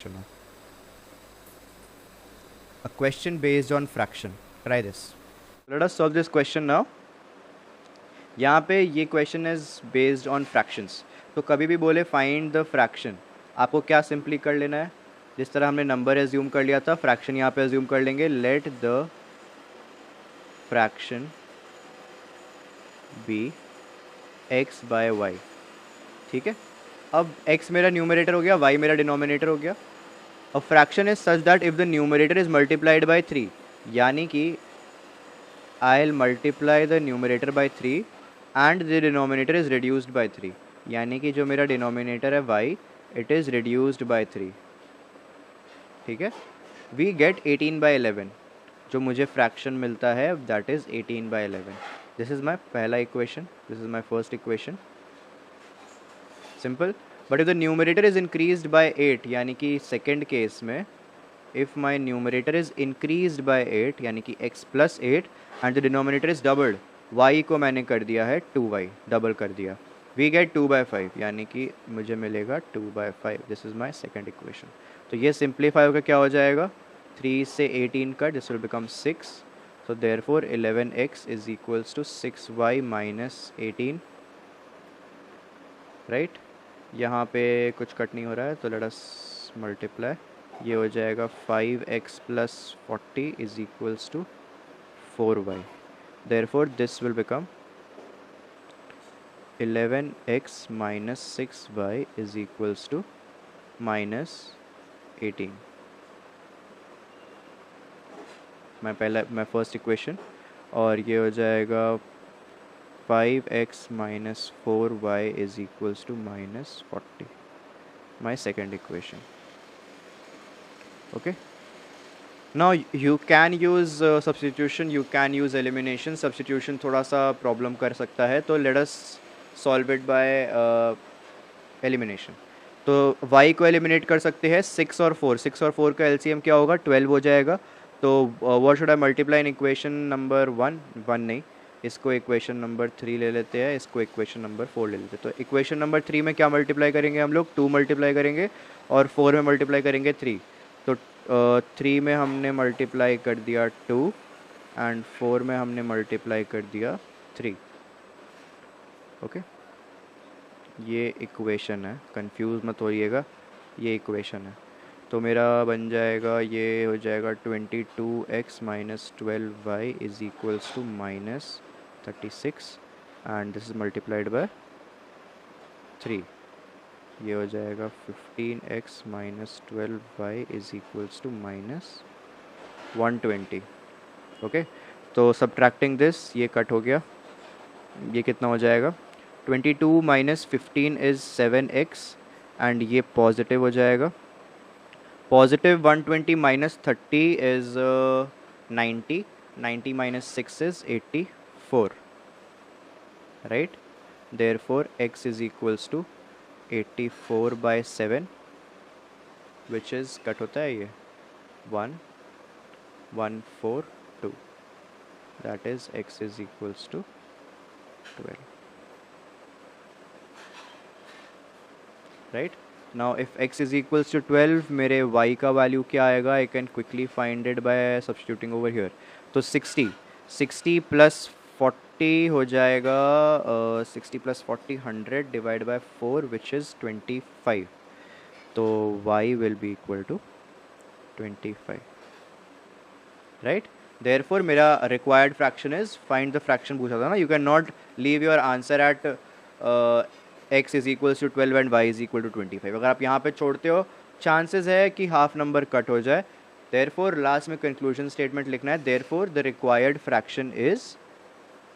Chalo. A question based on fraction. Try this. Let us solve this question now. यहाँ पे ये question is based on fractions. तो कभी भी बोले फाइंड द फ्रैक्शन, आपको क्या सिंपली कर लेना है, जिस तरह हमने नंबर एज्यूम कर लिया था फ्रैक्शन यहाँ पे एज्यूम कर लेंगे. Let the fraction be x by y. ठीक है, अब x मेरा न्यूमरेटर हो गया, y मेरा डिनोमिनेटर हो गया. A fraction is such that if the numerator is multiplied by 3, यानी कि I'll multiply the numerator by 3 and the denominator is reduced by 3, यानी कि जो मेरा डिनोमिनेटर है y, it is reduced by 3. ठीक है, we get 18/11. जो मुझे फ्रैक्शन मिलता है that is 18/11. This is my पहला equation, this is my first equation. Simple. But if the numerator is increased by 8, यानी कि सेकेंड केस में if my numerator is increased by 8 यानी कि x plus 8 and the denominator is doubled, y को मैंने कर दिया है 2y, डबल कर दिया, we get 2/5 यानी कि मुझे मिलेगा 2/5. This is my second equation. तो ये सिंप्लीफाई होकर क्या हो जाएगा, 3 से 18 का, this will become 6. so therefore 11x is equals to 6y minus 18. Right, यहाँ पे कुछ कट नहीं हो रहा है तो लेट अस मल्टीप्लाई. ये हो जाएगा 5x plus 40 is equals to 4y. Therefore this will become 11x minus 6y is equals to minus 18. मैं फर्स्ट इक्वेशन, और ये हो जाएगा 5x minus 4y is equals to minus 40. My second equation. Okay, now you can use substitution, you can use elimination. substitution थोड़ा सा problem कर सकता है, तो let us solve it by elimination. तो y को एलिमिनेट कर सकते हैं 6 और 4. 6 और 4 का LCM क्या होगा, 12 हो जाएगा. तो what should I multiply in equation number 1? 1 नहीं, इसको इक्वेशन नंबर 3 ले लेते हैं, इसको इक्वेशन नंबर 4 ले लेते हैं. तो इक्वेशन नंबर 3 में क्या मल्टीप्लाई करेंगे हम लोग, 2 मल्टीप्लाई करेंगे, और 4 में मल्टीप्लाई करेंगे 3. तो 3 में हमने मल्टीप्लाई कर दिया 2 एंड 4 में हमने मल्टीप्लाई कर दिया 3. ओके, ये इक्वेशन है, कंफ्यूज मत होइएगा, ये इक्वेशन है. तो मेरा बन जाएगा, ये हो जाएगा 22x minus 12y is equals to minus 36 and this is multiplied by 3. ये हो जाएगा 15x minus 12y is equals to minus 120. Okay, तो सब्ट्रैक्टिंग दिस ये कट हो गया, ये कितना हो जाएगा, 22 माइनस 15 इज़ 7x एंड ये पॉजिटिव हो जाएगा. Positive 120 minus 30 is 90. 90 minus 6 is 84. Right, therefore x is equals to 84/7 which is cut होता है ये 1142. That is x is equals to 12. Right, now if x is equals to 12, मेरे y का value क्या आएगा, I can quickly find it by substituting over here. तो 60 plus 40 हो जाएगा, 60 plus 40 100 divide by 4 which is 25. तो y will be equal to 25. Right, therefore मेरा required fraction is, find the fraction पूछा था ना, you can not leave your answer at x is equals to 12 and y is equal to 25. अगर आप यहाँ पे छोड़ते हो, चांसेस है कि हाफ नंबर कट हो जाए. देयरफॉर लास्ट में कंक्लूजन स्टेटमेंट लिखना है, therefore the required fraction is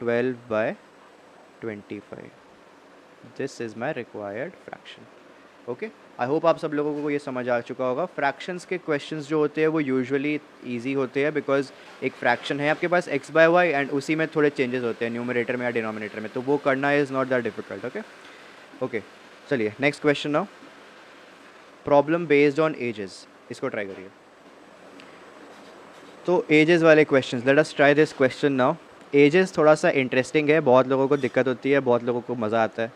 12/25. This is my required fraction. Okay, I hope आप सब लोगों को ये समझ आ चुका होगा. फ्रैक्शंस के क्वेश्चंस जो होते हैं वो यूजुअली ईजी होते हैं, बिकॉज एक फ्रैक्शन है आपके पास x/y एंड उसी में थोड़े चेंजेस होते हैं न्यूमरेटर में या डिनोमिनेटर में, तो वो करना is not that difficult. Okay, चलिए next question now. Problem based on ages, इसको ट्राई करिए. तो एजेस वाले questions, let us try this question now. Ages थोड़ा सा इंटरेस्टिंग है, बहुत लोगों को दिक्कत होती है, बहुत लोगों को मज़ा आता है.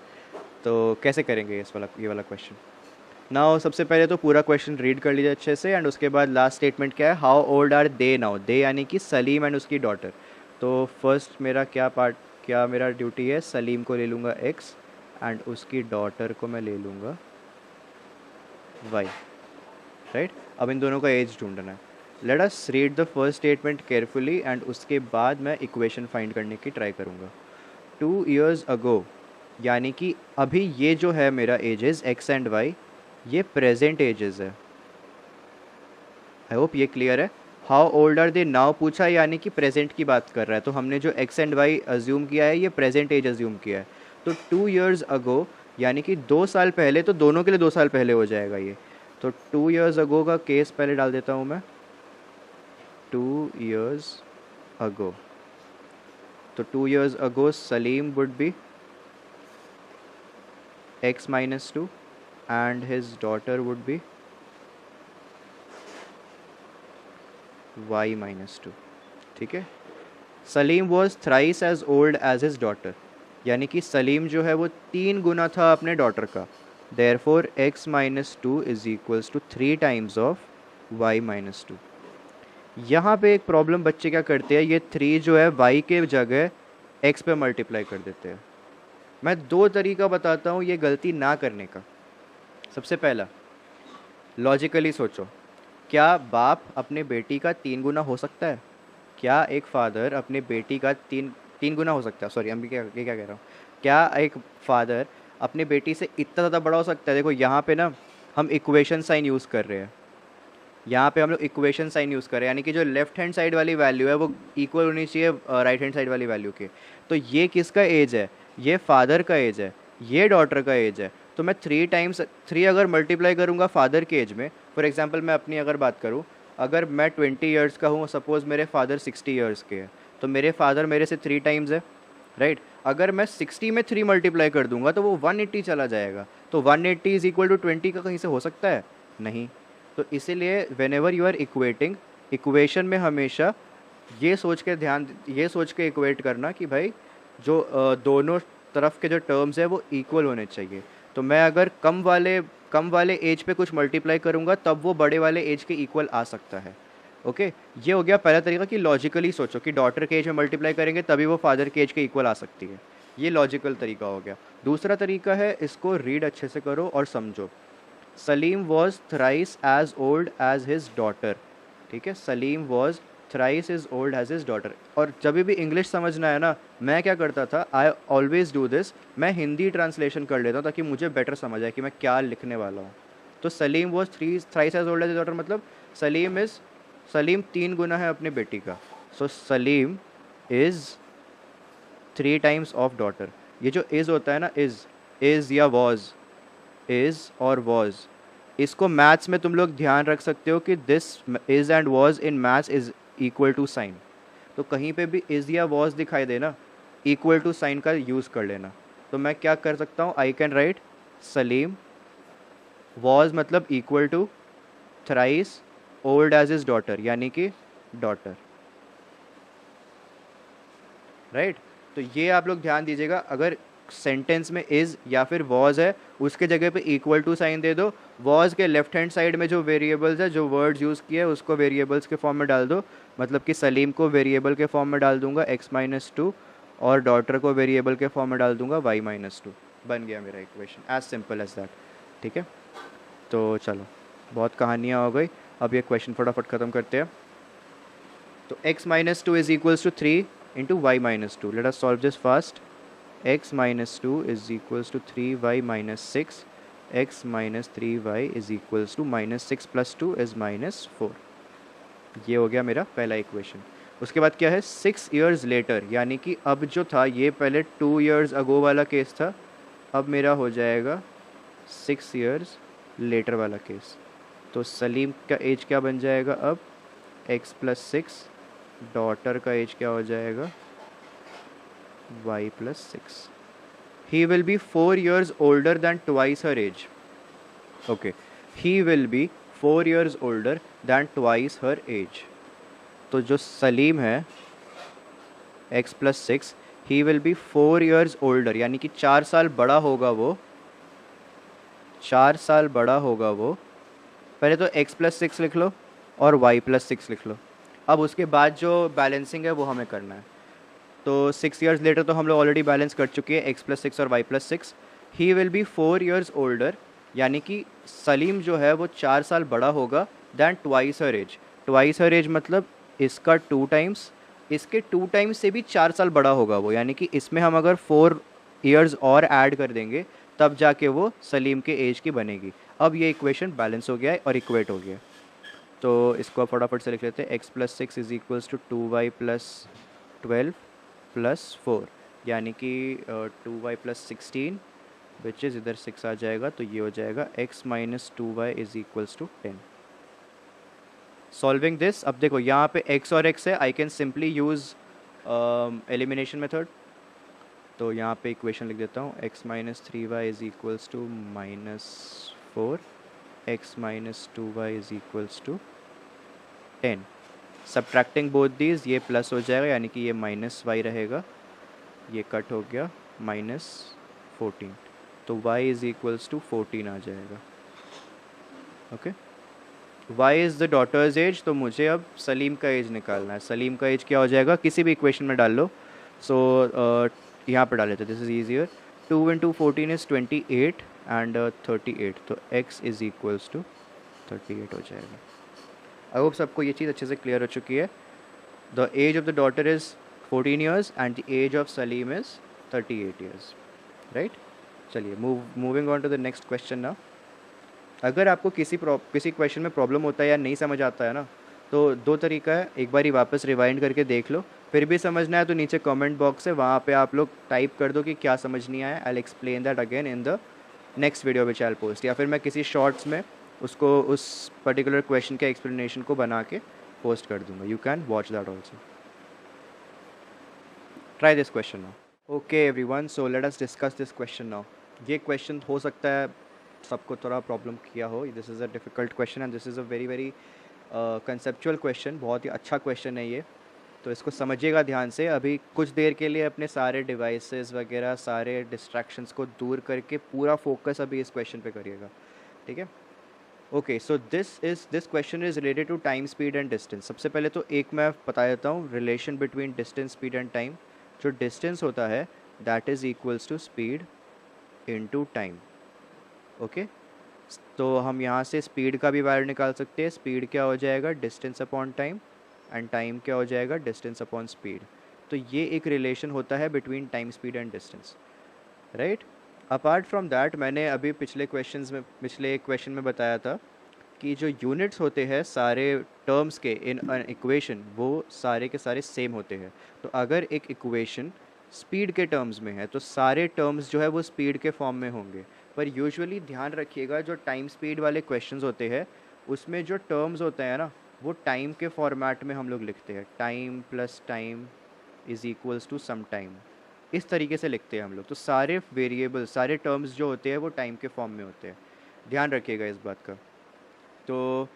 तो कैसे करेंगे ये वाला क्वेश्चन. नाउ सबसे पहले तो पूरा क्वेश्चन रीड कर लीजिए अच्छे से, एंड उसके बाद लास्ट स्टेटमेंट क्या है, how old are they now, they यानी कि सलीम एंड उसकी डॉटर। तो फर्स्ट मेरा क्या मेरा ड्यूटी है, सलीम को ले लूँगा एक्स एंड उसकी डॉटर को मैं ले लूँगा वाई, राइट। अब इन दोनों का एज ढूंढना है। Let us read the first statement carefully and उसके बाद मैं इक्वेशन फाइंड करने की ट्राई करूँगा। 2 years अगो यानी कि अभी ये जो है मेरा एजेस एक्स एंड वाई, ये प्रेजेंट एजेस है। आई होप ये क्लियर है। How old are they now पूछा यानी कि प्रेजेंट की बात कर रहा है, तो हमने जो एक्स एंड वाई अज्यूम किया है ये प्रेजेंट एज अज्यूम किया है। तो 2 years अगो यानी कि 2 साल पहले, तो दोनों के लिए 2 साल पहले हो जाएगा ये। तो 2 years अगो का केस पहले डाल देता हूँ मैं, 2 years अगो। तो 2 years ago Salim would be x-2 and his daughter would be y-2। ठीक है। Salim was thrice as old as his daughter, यानी कि सलीम जो है वो 3 गुना था अपने डॉटर का। Therefore x-2 is equals to 3 times of y-2। यहाँ पे एक प्रॉब्लम, बच्चे क्या करते हैं, ये 3 जो है y के जगह x पे मल्टीप्लाई कर देते हैं। मैं 2 तरीका बताता हूँ ये गलती ना करने का। सबसे पहला, लॉजिकली सोचो, क्या बाप अपने बेटी का 3 गुना हो सकता है? क्या एक फादर अपने बेटी का तीन गुना हो सकता है? सॉरी, हम ये क्या कह रहा हूँ, क्या एक फादर अपने बेटी से इतना ज़्यादा बड़ा हो सकता है? देखो यहाँ पे ना हम इक्वेशन साइन यूज़ कर रहे हैं, यहाँ पे हम लोग इक्वेशन साइन यूज़ करें, यानी कि जो लेफ्ट हैंड साइड वाली वैल्यू है वो इक्वल होनी चाहिए राइट हैंड साइड वाली वैल्यू के। तो ये किसका एज है? ये फादर का एज है, ये डॉटर का एज है। तो मैं 3 अगर मल्टीप्लाई करूँगा फादर के एज में, फॉर एग्जांपल मैं अपनी अगर बात करूँ, अगर मैं 20 ईयर्स का हूँ, सपोज़ मेरे फादर 60 ईयर्स के हैं, तो मेरे फादर मेरे से 3 times है, राइट। अगर मैं 60 में 3 मल्टीप्लाई कर दूंगा तो वो 180 चला जाएगा। तो 180 इज इक्वल टू 20 का कहीं से हो सकता है? नहीं। तो इसीलिए whenever you are equating, equation में हमेशा ये सोच के इक्वेट करना कि भाई जो दोनों तरफ के जो टर्म्स है वो इक्वल होने चाहिए। तो मैं अगर कम वाले एज पे कुछ मल्टीप्लाई करूँगा तब वो बड़े वाले एज के इक्वल आ सकता है। ओके, ये हो गया पहला तरीका कि लॉजिकली सोचो कि डॉटर के एज में मल्टीप्लाई करेंगे तभी वो फादर के एज के इक्वल आ सकती है। ये लॉजिकल तरीका हो गया। दूसरा तरीका है, इसको रीड अच्छे से करो और समझो। Salim was thrice as old as his daughter. ठीक है, Salim was thrice is old as his daughter. और जब भी इंग्लिश समझना है ना, मैं क्या करता था, आई ऑलवेज डू दिस, मैं हिंदी ट्रांसलेशन कर लेता हूँ ताकि मुझे बेटर समझ आए कि मैं क्या लिखने वाला हूँ। तो Salim was thrice as old as his daughter मतलब सलीम 3 गुना है अपने बेटी का। So Salim is 3 times of daughter. ये जो इज़ होता है ना, इज़ या वॉज, इज़ और वॉज, इसको मैथ्स में तुम लोग ध्यान रख सकते हो कि this is and was in maths is equal to sign. तो कहीं पे भी इज़ या वॉज दिखाई देना, इक्वल टू साइन का यूज़ कर लेना। तो मैं क्या कर सकता हूँ, I can write Salim was मतलब equal to thrice old age is daughter, यानी कि डॉटर, राइट। तो ये आप लोग ध्यान दीजिएगा, अगर सेंटेंस में इज़ या फिर वॉज है उसके जगह पे इक्वल टू साइन दे दो। वॉज के लेफ्ट हैंड साइड में जो वेरिएबल्स है, जो वर्ड्स यूज़ किए है उसको वेरिएबल्स के फॉर्म में डाल दो। मतलब कि सलीम को वेरिएबल के फॉर्म में डाल दूंगा x-2 और डॉटर को वेरिएबल के फॉर्म में डाल दूंगा y-2। बन गया मेरा equation, as simple as that. ठीक है, तो चलो बहुत कहानियाँ हो गई, अब ये क्वेश्चन फटाफट ख़त्म करते हैं। तो x-2 is equals to 3 into y-2। Let us solve this fast. x-2 is equals to 3y-6, x-3y is equals to -6 + 2 is -4। ये हो गया मेरा पहला इक्वेशन। उसके बाद क्या है, 6 years लेटर, यानी कि अब जो था ये पहले 2 years अगो वाला केस था, अब मेरा हो जाएगा 6 years लेटर वाला केस। तो सलीम का एज क्या बन जाएगा अब, x+6, डॉटर का एज क्या हो जाएगा, y+6। He will be 4 years older than twice her age. Okay, he will be 4 years older than twice her age. तो जो सलीम है x+6, he will be 4 years older, यानी कि 4 साल बड़ा होगा वो 4 साल बड़ा होगा वो, पहले तो x+6 लिख लो और y+6 लिख लो। अब उसके बाद जो बैलेंसिंग है वो हमें करना है। तो 6 years लेटर तो हम लोग ऑलरेडी बैलेंस कर चुके हैं, x+6 और y+6। He will be 4 years older, यानी कि सलीम जो है वो 4 साल बड़ा होगा then twice her as. Twice her as मतलब इसका 2 times, इसके 2 times से भी 4 साल बड़ा होगा वो, यानी कि इसमें हम अगर 4 years और ऐड कर देंगे तब जाके वो सलीम के एज की बनेगी। अब ये इक्वेशन बैलेंस हो गया है और इक्वेट हो गया है। तो इसको आप फटाफट से लिख लेते हैं, x+6 is equals to 2y+12 +4, यानी कि 2y+16, विच इज़ इधर 6 आ जाएगा, तो ये हो जाएगा x-2y is equals to 10। Solving this, अब देखो यहाँ पे x और x है, I can simply use elimination method. तो यहाँ पे इक्वेशन लिख देता हूँ, x-3y is equals to -4, x-2y is equals to 10। Subtracting both these, ये प्लस हो जाएगा यानी कि ये -y रहेगा, ये कट हो गया, -14, तो y इज इक्वल्स टू 14 आ जाएगा। Okay, y is the daughters as, तो मुझे अब सलीम का एज निकालना है। सलीम का एज क्या हो जाएगा, किसी भी इक्वेशन में डाल लो। सो यहाँ पर डाल लेते, this is easier. 2 × 14 is 28 and 38, तो x इज़ इक्वल्स टू 38 हो जाएगा। आई होप सबको ये चीज़ अच्छे से क्लियर हो चुकी है। The age of the daughter is 14 years and the age of Salim is 38 years, right. चलिए moving on to the next question now. अगर आपको किसी क्वेश्चन में प्रॉब्लम होता है या नहीं समझ आता है ना, तो दो तरीका है, एक बार ही वापस रिवाइंड करके देख लो, फिर भी समझना है तो नीचे कमेंट बॉक्स है, वहाँ पे आप लोग टाइप कर दो कि क्या समझ नहीं आया। I will explain that again in the next video which I will post, या फिर मैं किसी शॉर्ट्स में उसको उस पर्टिकुलर क्वेश्चन के एक्सप्लेनेशन को बना के पोस्ट कर दूंगा। You can watch that also. Try this question now. Okay everyone, so let us discuss this question now. ये क्वेश्चन हो सकता है सबको थोड़ा प्रॉब्लम किया हो। This is a difficult question and this is a very very conceptual question, बहुत ही अच्छा क्वेश्चन है ये, तो इसको समझिएगा ध्यान से। अभी कुछ देर के लिए अपने सारे डिवाइसेस वगैरह, सारे डिस्ट्रैक्शंस को दूर करके पूरा फोकस अभी इस क्वेश्चन पे करिएगा, ठीक है। Okay, so this question is related to time, speed and distance. सबसे पहले तो एक मैं बता देता हूँ relation between distance, speed and time. जो डिस्टेंस होता है that is equals to speed into time. Okay, तो हम यहाँ से स्पीड का भी वैल्यू निकाल सकते हैं। स्पीड क्या हो जाएगा, distance upon time, and time क्या हो जाएगा, डिस्टेंस अपॉन स्पीड। तो ये एक रिलेशन होता है between time, speed and distance, right. Apart from that, मैंने अभी पिछले क्वेश्चन में बताया था कि जो यूनिट्स होते हैं सारे टर्म्स के इन एन इक्वेशन, वो सारे के सारे सेम होते हैं। तो अगर एक इक्वेशन स्पीड के टर्म्स में है तो सारे टर्म्स जो है वो स्पीड के फॉर्म में होंगे। पर यूजुअली ध्यान रखिएगा, जो टाइम स्पीड वाले क्वेश्चंस होते हैं उसमें जो टर्म्स होते हैं ना, वो टाइम के फॉर्मेट में हम लोग लिखते हैं। Time plus time is equals to some time, इस तरीके से लिखते हैं हम लोग। तो सारे वेरिएबल, सारे टर्म्स जो होते हैं वो टाइम के फॉर्म में होते हैं, ध्यान रखिएगा इस बात का। तो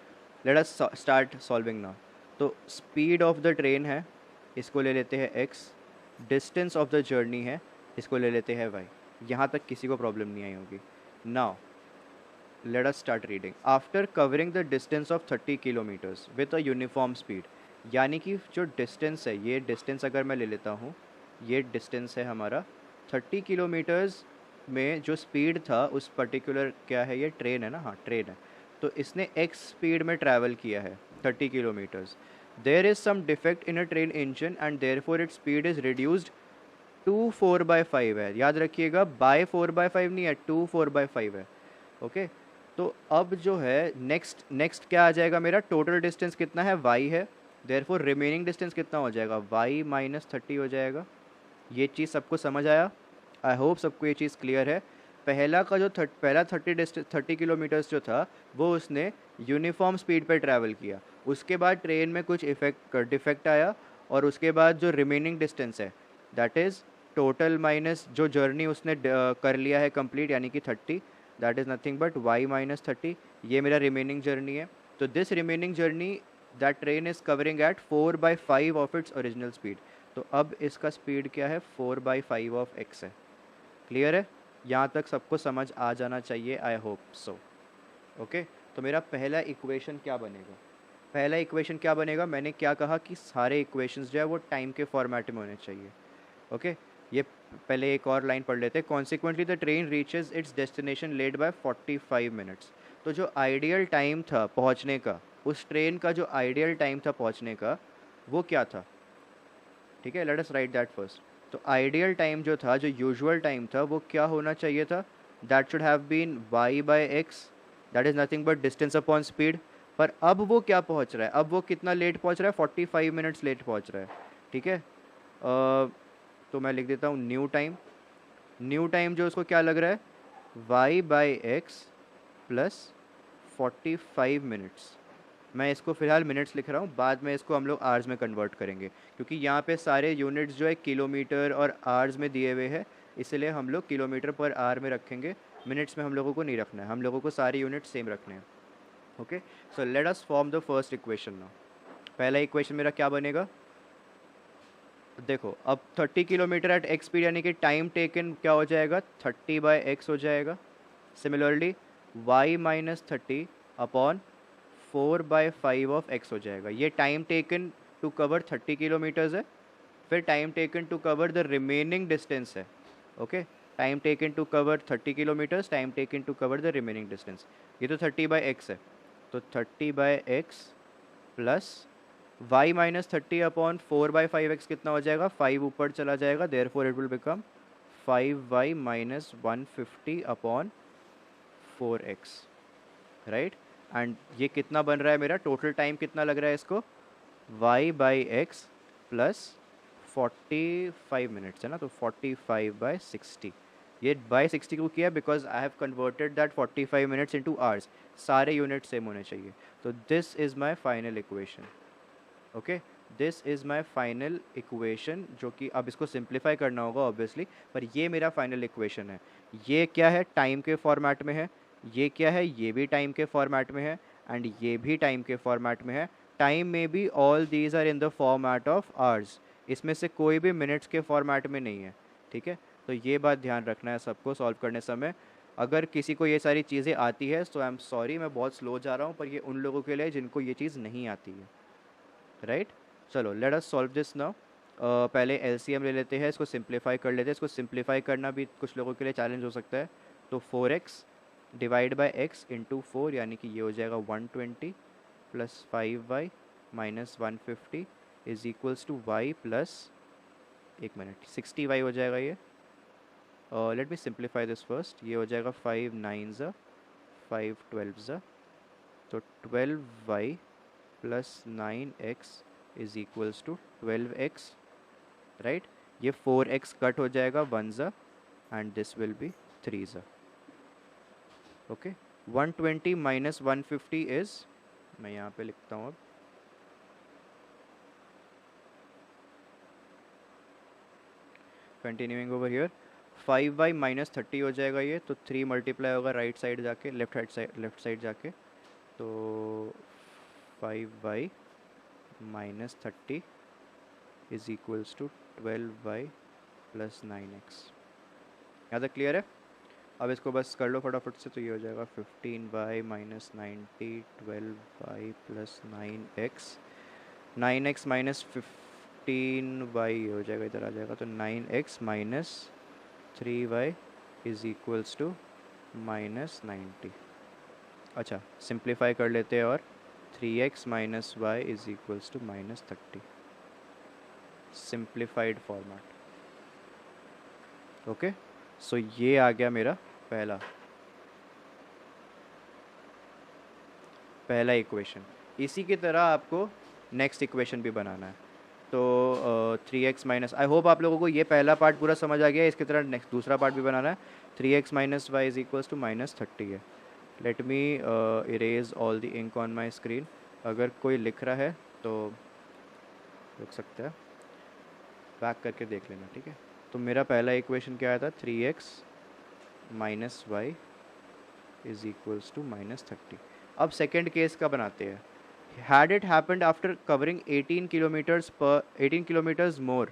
let us start solving now. तो स्पीड ऑफ द ट्रेन है, इसको ले लेते हैं x। Distance of the journey है, इसको ले लेते हैं y। यहाँ तक किसी को प्रॉब्लम नहीं आई होगी। Now let us start reading. After covering the distance of 30 kilometres with a uniform speed, यानी कि जो डिस्टेंस है, ये डिस्टेंस अगर मैं ले लेता हूँ, ये डिस्टेंस है हमारा 30 किलोमीटर्स में जो स्पीड था उस पर्टिकुलर, क्या है ये, ट्रेन है ना, हाँ ट्रेन है। तो इसने x स्पीड में ट्रैवल किया है 30 kilometres. There is some defect in a train engine and therefore its speed is reduced to 4/5 है। याद रखिएगा, बाय 4/5 नहीं है, 2 4/5 है। ओके, तो अब जो है नेक्स्ट क्या आ जाएगा, मेरा टोटल डिस्टेंस कितना है, y है। देयरफॉर रिमेनिंग डिस्टेंस कितना हो जाएगा, y - 30 हो जाएगा। ये चीज़ सबको समझ आया? आई होप सबको ये चीज़ क्लियर है। पहला 30 किलोमीटर्स जो था वो उसने यूनिफॉर्म स्पीड पे ट्रैवल किया। उसके बाद ट्रेन में कुछ डिफेक्ट आया, और उसके बाद जो रिमेनिंग डिस्टेंस है दैट इज़ टोटल माइनस जो जर्नी उसने कर लिया है कंप्लीट, यानी कि 30, that is nothing but y - 30। ये मेरा रिमेनिंग जर्नी है। तो this remaining journey that train is covering at 4/5 of its original speed. तो अब इसका स्पीड क्या है, 4/5 ऑफ x है। क्लियर है? यहाँ तक सबको समझ आ जाना चाहिए, आई होप सो। ओके, तो मेरा पहला इक्वेशन क्या बनेगा? पहला इक्वेशन क्या बनेगा? मैंने क्या कहा कि सारे इक्वेशंस जो है वो टाइम के फॉर्मेट में होने चाहिए। ओके, ये पहले एक और लाइन पढ़ लेते हैं। Consequently the train reaches its destination late by 45 minutes. तो जो आइडियल टाइम था पहुंचने का, उस ट्रेन का जो आइडियल टाइम था पहुंचने का, वो क्या था? ठीक है, let us right that first. तो आइडियल टाइम जो था, जो यूजुअल टाइम था, वो क्या होना चाहिए था? That should have been Y by X, that is nothing but distance upon speed. पर अब वो क्या पहुंच रहा है? अब वो कितना लेट पहुंच रहा है? 45 मिनट्स लेट पहुंच रहा है। ठीक है, तो मैं लिख देता हूँ न्यू टाइम। न्यू टाइम जो उसको क्या लग रहा है? Y by X plus 45 minutes. मैं इसको फ़िलहाल मिनट्स लिख रहा हूँ, बाद में इसको हम लोग आवर्स में कन्वर्ट करेंगे, क्योंकि यहाँ पे सारे यूनिट्स जो है किलोमीटर और आवर्स में दिए हुए हैं, इसलिए हम लोग किलोमीटर पर आवर में रखेंगे। मिनट्स में हम लोगों को नहीं रखना है, हम लोगों को सारे यूनिट सेम रखने हैं। Okay, so let us form the first equation now. पहला इक्वेशन मेरा क्या बनेगा? देखो, अब 30 किलोमीटर एट एक्स स्पीड यानी कि टाइम टेकन क्या हो जाएगा? 30/x हो जाएगा। Similarly y minus 30 upon 4/5 of x हो जाएगा। ये time taken to cover 30 kilometres है, फिर time taken to cover the remaining distance है। Okay, time taken to cover 30 kilometres, time taken to cover the remaining distance. ये तो 30/x है, तो 30/x plus y minus 30 upon 4/5x कितना हो जाएगा? 5 ऊपर चला जाएगा, therefore it will become 5y minus 150 upon 4x, right. And ये कितना बन रहा है मेरा? टोटल टाइम कितना लग रहा है इसको? y by X plus 45 minutes है ना, तो 45/60। ये बाई 60 को किया because I have converted that 45 minutes into hours. सारे यूनिट सेम होने चाहिए। तो this is my final equation. Okay, this is my final equation, जो कि अब इसको सिंप्लीफाई करना होगा ऑब्वियसली, पर ये मेरा फाइनल इक्वेशन है। ये क्या है? टाइम के फॉर्मेट में है। ये क्या है? ये भी टाइम के फॉर्मेट में है, एंड ये भी टाइम के फॉर्मेट में है। टाइम में भी all these are in the format of hours, इसमें से कोई भी मिनट्स के फॉर्मेट में नहीं है। ठीक है, तो ये बात ध्यान रखना है सबको सॉल्व करने समय। अगर किसी को ये सारी चीज़ें आती है तो आई एम सॉरी, मैं बहुत स्लो जा रहा हूँ, पर ये उन लोगों के लिए जिनको ये चीज़ नहीं आती है, राइट। चलो late us solve this now. पहले एलसीएम ले लेते हैं, इसको सिंप्लीफाई कर लेते हैं। इसको सिंप्लीफाई करना भी कुछ लोगों के लिए चैलेंज हो सकता है। तो 4x divide by x into 4, यानी कि ये हो जाएगा 120 plus 5y minus 150 is equals to y plus, एक मिनट, 60y हो जाएगा ये। Let me simplify this first. ये हो जाएगा 5 9 ज़ा 5 12 ज़ा, तो 12y plus 9x is equals to 12x, right. ये 4x कट हो जाएगा 1 ज़ा, एंड दिस विल बी 3 ज़ा। ओके, 120 माइनस 150 इज, मैं यहाँ पे लिखता हूँ अब, continuing over here, 5y minus 30 हो जाएगा ये, तो 3 मल्टीप्लाई होगा राइट साइड जाके, लेफ्ट साइड जाके, तो 5y minus 30 is equals to 12y plus 9x। यहाँ तक क्लियर है? अब इसको बस कर लो फटाफट से, तो ये हो जाएगा 15y minus 90 12y plus 9x, 9x minus 15y हो जाएगा, इधर आ जाएगा, तो 9x minus 3y is equals to minus 90। अच्छा, सिंप्लीफाई कर लेते हैं, और 3x minus Y is equals to minus 30, simplified format. Okay, so ये आ गया मेरा पहला पहला इक्वेशन। इसी की तरह आपको नेक्स्ट इक्वेशन भी बनाना है। तो 3x माइनस, आई होप आप लोगों को ये पहला पार्ट पूरा समझ आ गया है। इसकी तरह नेक्स्ट दूसरा पार्ट भी बनाना है। 3x minus Y is equals to minus 30 है। Let me erase all the ink on my screen. अगर कोई लिख रहा है तो रुक सकता है, बैक करके देख लेना, ठीक है। तो मेरा पहला इक्वेशन क्या आया था? 3x minus Y is equals to minus 30। अब सेकेंड केस का बनाते हैं। Had it happened after covering 18 kilometres more,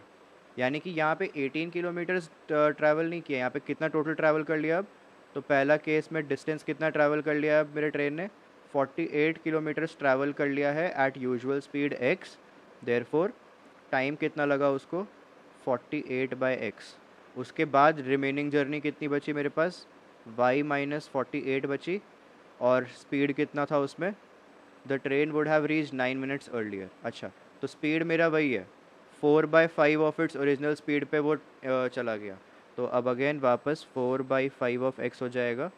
यानी कि यहाँ पे 18 किलोमीटर्स ट्रैवल नहीं किया, यहाँ पे कितना टोटल ट्रैवल कर लिया अब? तो पहला केस में डिस्टेंस कितना ट्रैवल कर लिया अब मेरे ट्रेन ने? 48 किलोमीटर्स ट्रैवल कर लिया है at usual speed x। Therefore time कितना लगा उसको? 48/x। उसके बाद रिमेनिंग जर्नी कितनी बची मेरे पास? y-48 बची। और स्पीड कितना था उसमें? The train would have reach 9 minutes earlier. अच्छा, तो स्पीड मेरा वही है, 4/5 ऑफ इट्स ओरिजिनल स्पीड पे वो चला गया। तो अब अगेन वापस 4/5 ऑफ एक्स हो जाएगा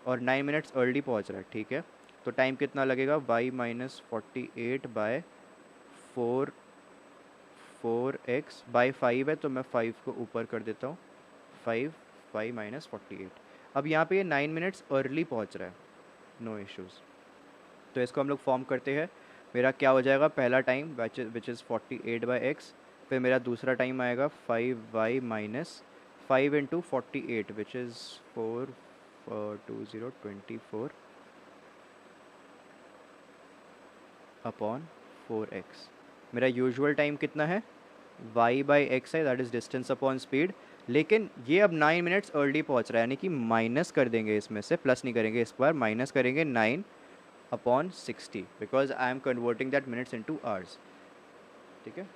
और 9 मिनट्स अर्ली पहुंच रहा है, ठीक है। तो टाइम कितना लगेगा? y-48/4, 4x/5 है तो मैं 5 को ऊपर कर देता हूँ, 5 5-48। अब यहाँ पे ये 9 मिनट्स अर्ली पहुँच रहा है, नो इश्यूज़। तो इसको हम लोग फॉर्म करते हैं। मेरा क्या हो जाएगा? पहला टाइम विच इज़ 48/x, फिर मेरा दूसरा टाइम आएगा 5y-5 × 48 which is 4 upon 4x। मेरा यूजुअल टाइम कितना है? y/x है, that is distance upon speed. लेकिन ये अब 9 मिनट्स अर्ली पहुंच रहा है, यानी कि माइनस कर देंगे इसमें से, प्लस नहीं करेंगे इस बार, माइनस करेंगे 9/60 because I am converting that minutes into hours, ठीक है।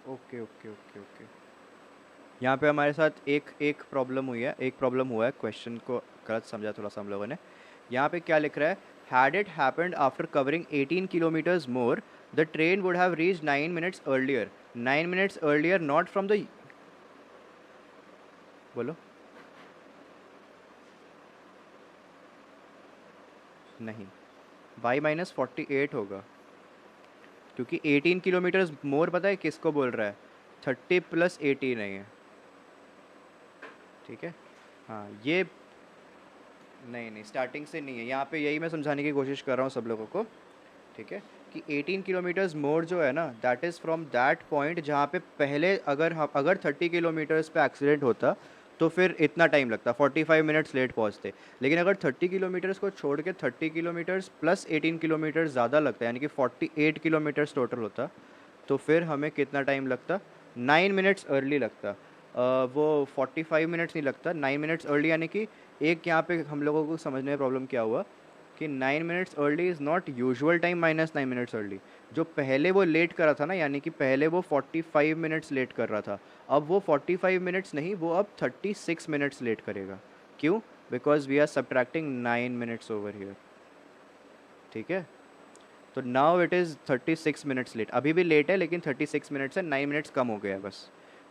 Okay okay okay okay. यहाँ पे हमारे साथ एक एक प्रॉब्लम हुई है, एक प्रॉब्लम हुआ है, क्वेश्चन को गलत समझा थोड़ा सा हम लोगों ने। यहाँ पे क्या लिख रहा है? Had it happened after covering 18 kilometres more the train would have reach 9 minutes earlier. 9 minutes earlier not from the, बोलो। नहीं, y-48 होगा, क्योंकि 18 किलोमीटर्स मोर पता है किसको बोल रहा है? 30 + 18 नहीं है, ठीक है। हाँ ये, नहीं नहीं स्टार्टिंग से नहीं है, यहाँ पे यही मैं समझाने की कोशिश कर रहा हूँ सब लोगों को, ठीक है, कि 18 किलोमीटर्स मोर जो है ना, that is from that point जहाँ पे पहले अगर 30 किलोमीटर्स पे एक्सीडेंट होता तो फिर इतना टाइम लगता, 45 मिनट्स लेट पहुँचते। लेकिन अगर 30 किलोमीटर्स को छोड़ के 30 किलोमीटर्स प्लस 18 किलोमीटर्स ज़्यादा लगता है, यानी कि 48 किलोमीटर्स टोटल होता, तो फिर हमें कितना टाइम लगता? 9 मिनट्स अर्ली लगता। वो 45 मिनट्स नहीं लगता, 9 मिनट्स अर्ली। यानी कि एक यहाँ पे हम लोगों को समझने में प्रॉब्लम क्या हुआ कि 9 minutes early is not usual time minus 9 minutes early. जो पहले वो लेट करा था ना, यानी कि पहले वो 45 मिनट्स लेट कर रहा था, अब वो 45 मिनट्स नहीं, वो अब 36 मिनट्स लेट करेगा। क्यों? Because we are subtracting 9 minutes over here, ठीक है। तो now it is 36 minutes late, अभी भी लेट है लेकिन 36 मिनट्स है, 9 मिनट्स कम हो गया है बस।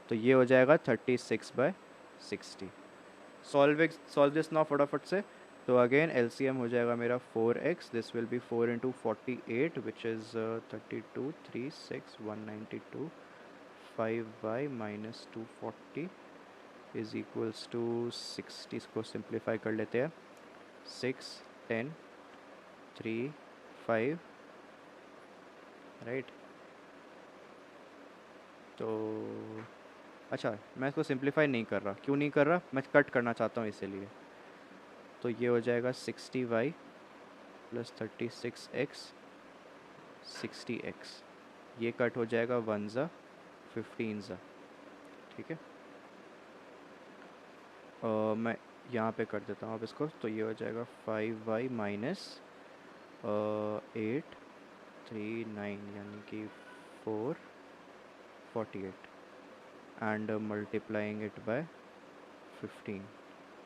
तो ये हो जाएगा 36/60। सॉल्व दिस नाउ फटाफट से। तो अगेन एलसीएम हो जाएगा मेरा 4x, this will be 4 × 48 which is 32 3 6 192, 5y-240 is equals to 60। इसको सिंप्लीफाई कर लेते हैं, 6 10 3 5, राइट। तो अच्छा, मैं इसको सिंप्लीफाई नहीं कर रहा, क्यों नहीं कर रहा? मैं कट करना चाहता हूँ इसीलिए। तो ये हो जाएगा 60y + 36x 60x, ये कट हो जाएगा 1 ज़ा 15 ज़ा, ठीक है। मैं यहाँ पे कर देता हूँ अब इसको, तो ये हो जाएगा 5y-839 यानी कि 448 and multiplying it by 15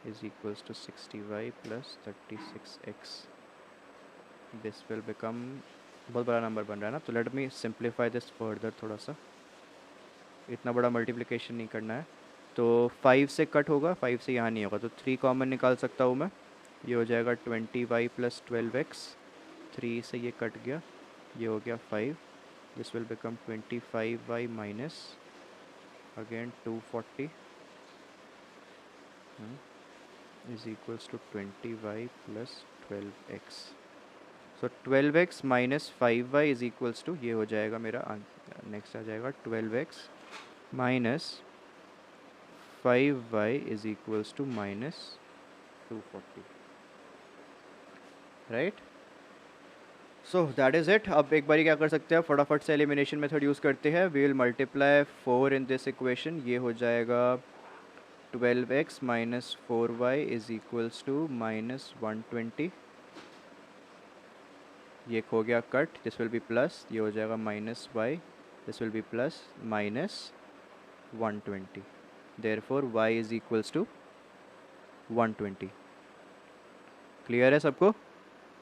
is equals to 60y plus 36x. This will become, बहुत बड़ा नंबर बन रहा है ना, तो late me simplify this further थोड़ा सा, इतना बड़ा मल्टीप्लिकेशन नहीं करना है। तो 5 से कट होगा, 5 से यहाँ नहीं होगा, तो 3 कॉमन निकाल सकता हूँ मैं। ये हो जाएगा 20y + 12x, 3 से ये कट गया, ये हो गया 5, this will become 25y minus again 240 is equals to 20y + 12x. So 12x minus 5y is equals to, ये हो जाएगा मेरा नेक्स्ट आ जाएगा 12x minus 5y is equals to minus 240, right. So that is it. अब एक बारी क्या कर सकते हैं, फटाफट से एलिमिनेशन मेथड यूज़ करते हैं। We will multiply 4 in this equation, ये हो जाएगा 12x minus 4y is equals to minus 120, ये हो गया cut, this will be plus, ये हो जाएगा minus y, this will be plus minus 120, therefore y is equals to 120। Clear है सबको,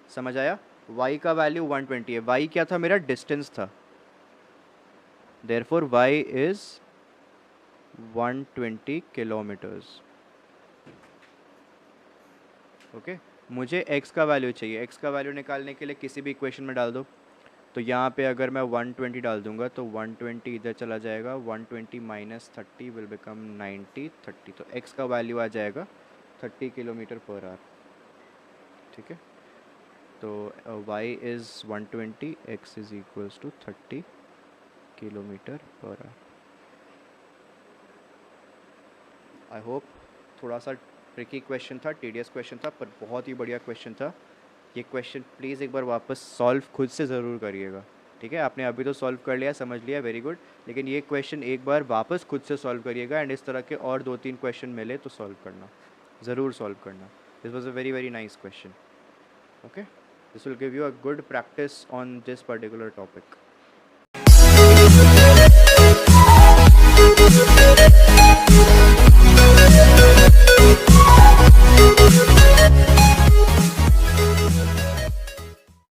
समझ आया। y का वैल्यू 120 है, y क्या था मेरा, डिस्टेंस था, therefore y is 120 kilometres. Okay, मुझे x का वैल्यू चाहिए, x का वैल्यू निकालने के लिए किसी भी इक्वेशन में डाल दो। तो यहाँ पे अगर मैं 120 डाल दूंगा तो 120 इधर चला जाएगा, 120 माइनस 30 विल बिकम 90, 30, तो x का वैल्यू आ जाएगा 30 किलोमीटर पर आवर। ठीक है, तो y is 120, x is equals to 30 kilometre per hour. I hope, थोड़ा सा ट्रिकी क्वेश्चन था, टीडियस क्वेश्चन था, पर बहुत ही बढ़िया क्वेश्चन था। ये क्वेश्चन प्लीज़ एक बार वापस सॉल्व खुद से ज़रूर करिएगा। ठीक है, आपने अभी तो सॉल्व कर लिया, समझ लिया, वेरी गुड, लेकिन ये क्वेश्चन एक बार वापस खुद से सॉल्व करिएगा, एंड इस तरह के और 2-3 क्वेश्चन मिले तो सॉल्व करना, ज़रूर सॉल्व करना। This was a very very nice question. Okay, this will give you a good practice on this particular topic.